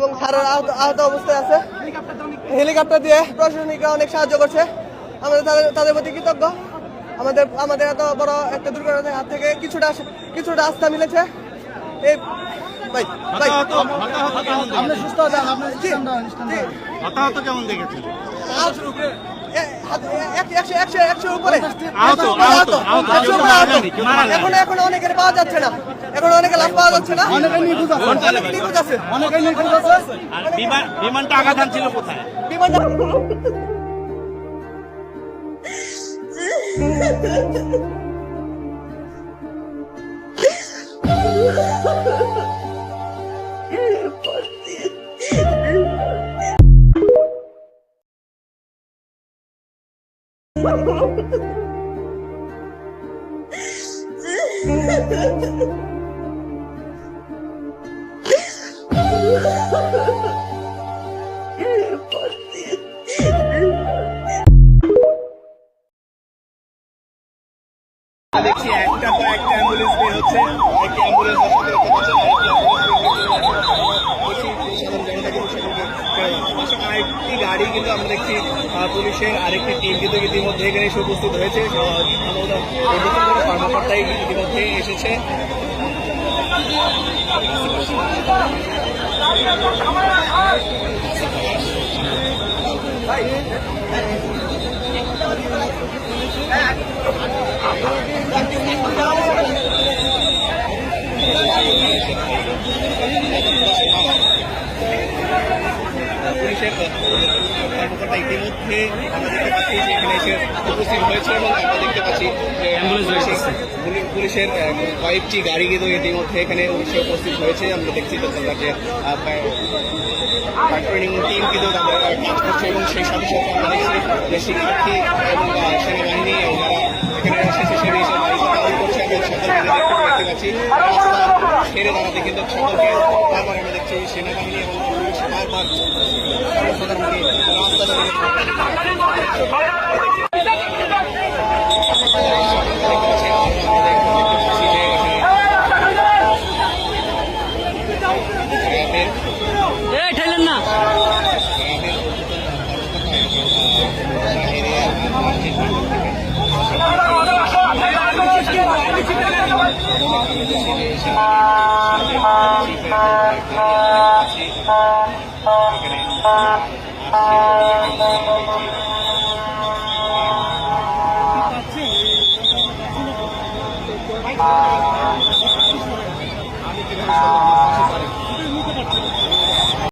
এবং স্যারের আহত অবস্থায় আছে। হেলিকপ্টার দিয়ে প্রশাসনিকরা অনেক সাহায্য করছে, আমাদের তাদের প্রতি কৃতজ্ঞ। আমাদের এত বড় একটা দুর্ঘটনার হাত থেকে কিছুটা আস্থা মিলেছে। এই ভাই ভাই আপনি সুস্থ আছেন? আপনার হতাহত কেমন দেখেছেন? 100 উপরে এখনো অনেকের পাওয়া যাচ্ছে না, এখন অনেকে লাশ পাওয়া যাচ্ছে না, অনেকে নিখোঁজ আছে। বিমানটা আঘাত ছিল কোথায়? বিমানটা দেখছি একটা অ্যাম্বুলেন্স বের হচ্ছে, একটি অ্যাম্বুলেন্স আরেকটি গাড়ি কিন্তু আমরা দেখছি পুলিশের আরেকটি টিম কিন্তু ইতিমধ্যে এখানে এসে উপস্থিত হয়েছে। কর্মকর্তাই ইতিমধ্যে এসেছে। পুলিশের কর্মকর্তা ইতিমধ্যে আমরা দেখতে পাচ্ছি যে এখানে এসে উপস্থিত হয়েছে এবং আমরা দেখতে পাচ্ছি পুলিশের কয়েকটি গাড়ি কিন্তু ইতিমধ্যে এখানে এসে উপস্থিত হয়েছে। আমরা দেখছি যে ট্রেনিং টিম কিন্তু তাদের কাজ করছে এবং সেই সাথে সাথে আমরা দেখছি যে শিক্ষার্থী এবং সেনাবাহিনী যারা এখানে এসেছে সে বিষয়ে পালন করছে এবং সকলকে দেখতে পাচ্ছি রাস্তা ছেড়ে দাঁড়াতে কিন্তু সকলকে বারবার আমরা দেখছি সেনাবাহিনী এবং বারবার ঠেলেন না।